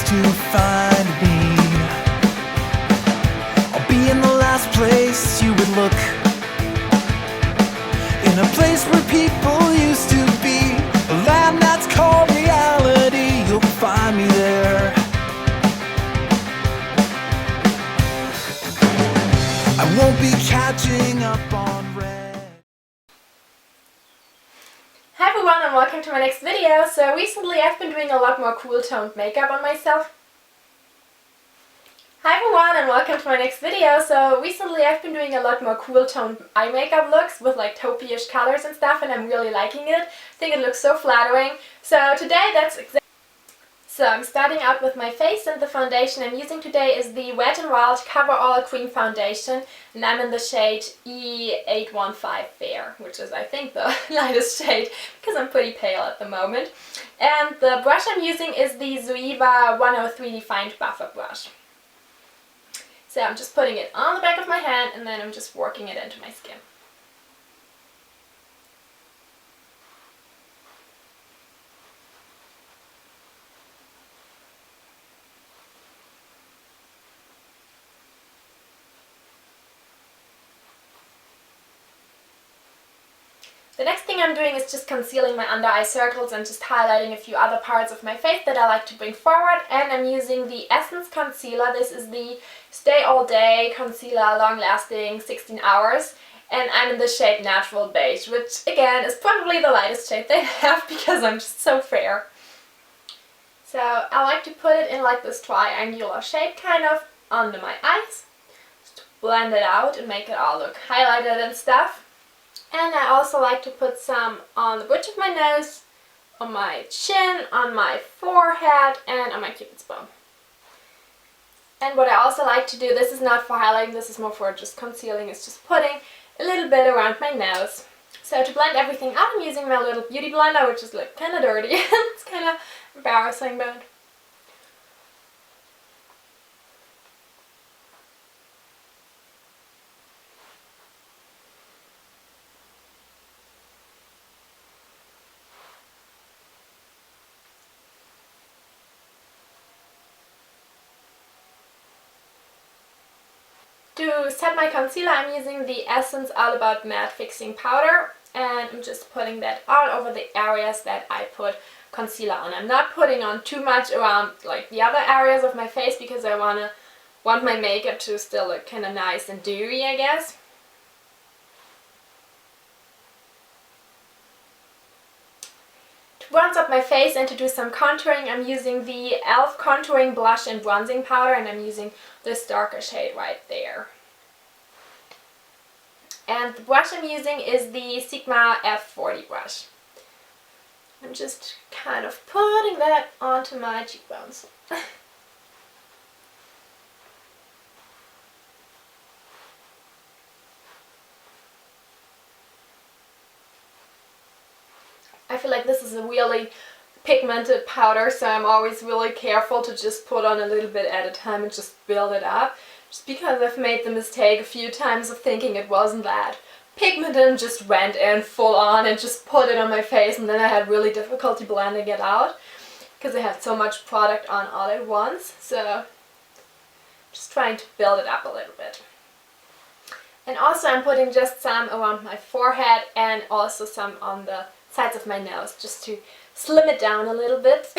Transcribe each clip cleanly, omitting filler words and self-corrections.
to find me. I'll be in the last place you would look, in a place where people used to be, a land that's called reality. You'll find me there. I won't be catching up on red. Hi everyone and welcome to my next video. So recently I've been doing a lot more cool toned makeup on myself. Hi everyone and welcome to my next video. So recently I've been doing a lot more cool toned eye makeup looks with like taupey-ish colors and stuff, and I'm really liking it. I think it looks so flattering. So today So I'm starting out with my face, and the foundation I'm using today is the Wet n Wild Coverall Cream Foundation, and I'm in the shade E815 Fair, which is I think the lightest shade because I'm pretty pale at the moment. And the brush I'm using is the Zoeva 103 Defined Buffer Brush. So I'm just putting it on the back of my hand and then I'm just working it into my skin. The next thing I'm doing is just concealing my under eye circles and just highlighting a few other parts of my face that I like to bring forward, and I'm using the Essence Concealer. This is the Stay All Day Concealer, long lasting 16 hours, and I'm in the shade Natural Beige, which again is probably the lightest shade they have because I'm just so fair. So I like to put it in like this triangular shape kind of under my eyes, just blend it out and make it all look highlighted and stuff. And I also like to put some on the bridge of my nose, on my chin, on my forehead, and on my cupid's bow. And what I also like to do, this is not for highlighting, this is more for just concealing, is just putting a little bit around my nose. So to blend everything out, I'm using my little beauty blender, which is like kind of dirty. It's kind of embarrassing, but... To set my concealer, I'm using the Essence All About Matte Fixing Powder, and I'm just putting that all over the areas that I put concealer on. I'm not putting on too much around like the other areas of my face because I want my makeup to still look kind of nice and dewy, I guess. To bronze up my face and to do some contouring, I'm using the e.l.f. Contouring Blush and Bronzing Powder, and I'm using this darker shade right there. And the brush I'm using is the Sigma F40 brush. I'm just kind of putting that onto my cheekbones. I feel like this is a really pigmented powder, so I'm always really careful to just put on a little bit at a time and just build it up. Just because I've made the mistake a few times of thinking it wasn't that pigmented and just went in full on and just put it on my face, and then I had really difficulty blending it out because I had so much product on all at once. So just trying to build it up a little bit. And also I'm putting just some around my forehead and also some on the sides of my nose just to slim it down a little bit.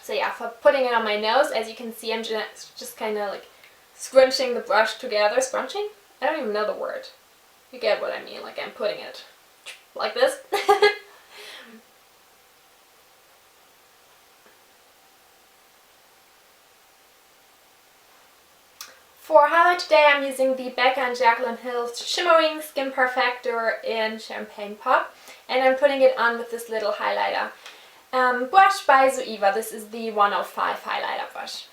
So yeah, for putting it on my nose, as you can see, I'm just kind of like scrunching the brush together. Scrunching? I don't even know the word. You get what I mean, like I'm putting it like this. For highlight today, I'm using the Becca and Jaclyn Hill's Shimmering Skinperfector in Champagne Pop, and I'm putting it on with this little highlighter brush by Zoeva. This is the 105 highlighter brush.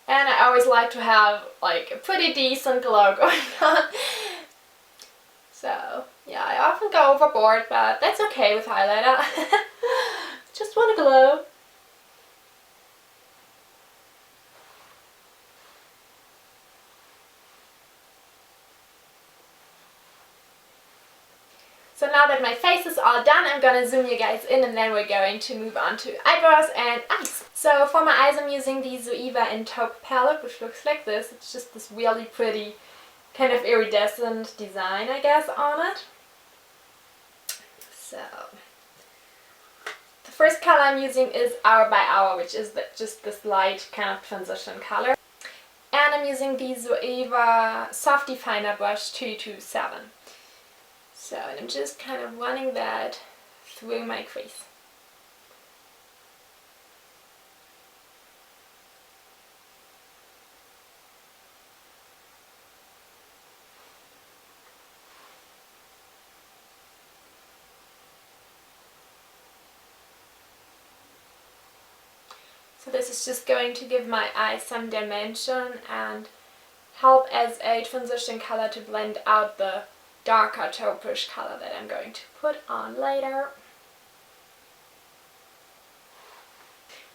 And I always like to have like a pretty decent glow going on. So yeah, I often go overboard, but that's okay with highlighter. Just want to glow. So now that my face is all done, I'm gonna zoom you guys in and then we're going to move on to eyebrows and eyes. So for my eyes I'm using the Zoeva in Taupe palette, which looks like this. It's just this really pretty kind of iridescent design, I guess, on it. So the first color I'm using is Hour by Hour, which is just this light kind of transition color. And I'm using the Zoeva Soft Definer Brush 227. So, and I'm just kind of running that through my crease. So this is just going to give my eyes some dimension and help as a transition color to blend out the darker taupish color that I'm going to put on later.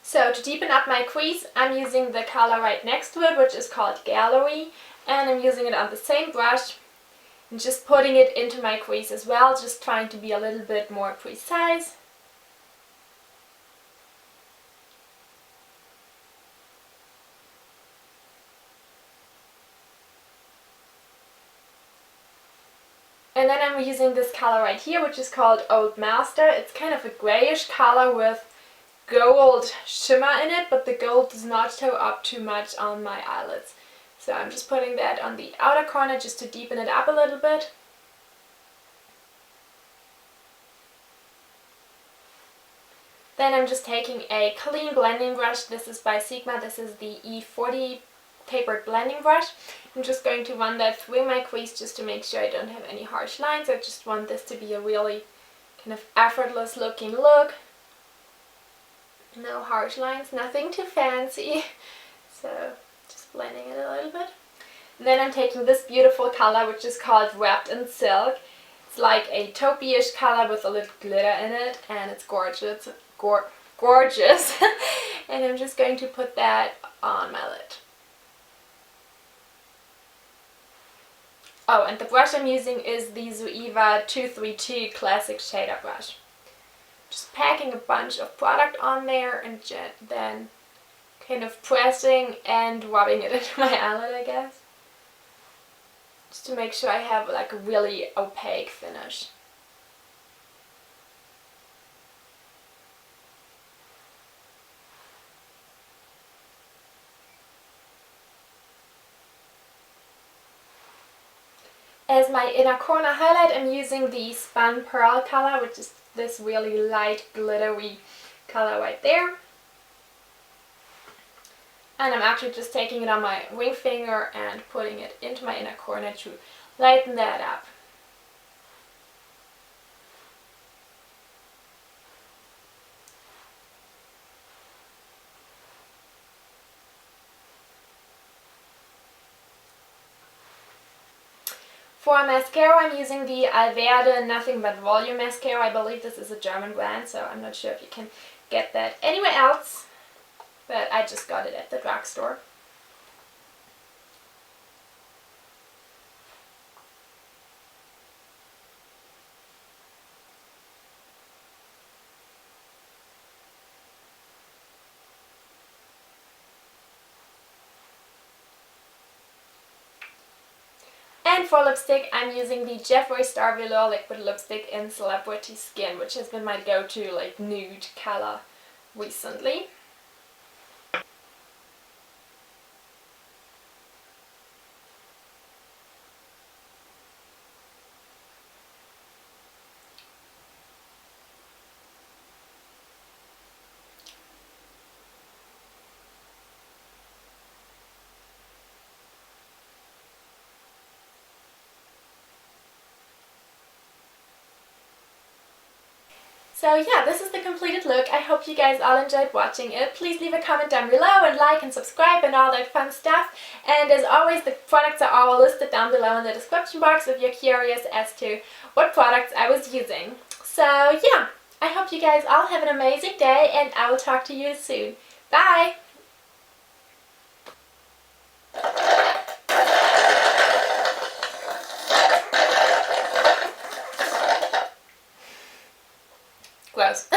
So to deepen up my crease, I'm using the color right next to it, which is called Gallery, and I'm using it on the same brush and just putting it into my crease as well, just trying to be a little bit more precise. And then I'm using this color right here, which is called Old Master. It's kind of a grayish color with gold shimmer in it, but the gold does not show up too much on my eyelids. So I'm just putting that on the outer corner just to deepen it up a little bit. Then I'm just taking a clean blending brush. This is by Sigma. This is the E40 tapered blending brush. I'm just going to run that through my crease just to make sure I don't have any harsh lines. I just want this to be a really kind of effortless looking look. No harsh lines, nothing too fancy. So just blending it a little bit. And then I'm taking this beautiful color, which is called Wrapped in Silk. It's like a taupey-ish color with a little glitter in it, and it's gorgeous. Gorgeous. And I'm just going to put that on my lid. Oh, and the brush I'm using is the Zoeva 232 Classic Shader Brush. Just packing a bunch of product on there and then kind of pressing and rubbing it into my eyelid, I guess. Just to make sure I have like a really opaque finish. As my inner corner highlight, I'm using the Spun Pearl color, which is this really light glittery color right there. And I'm actually just taking it on my ring finger and putting it into my inner corner to lighten that up. For mascara, I'm using the Alverde Nothing But Volume Mascara. I believe this is a German brand, so I'm not sure if you can get that anywhere else, but I just got it at the drugstore. And for lipstick, I'm using the Jeffree Star Velour Liquid Lipstick in Celebrity Skin, which has been my go-to like nude color recently. So yeah, this is the completed look. I hope you guys all enjoyed watching it. Please leave a comment down below and like and subscribe and all that fun stuff. And as always, the products are all listed down below in the description box if you're curious as to what products I was using. So yeah, I hope you guys all have an amazing day and I will talk to you soon. Bye! Gross.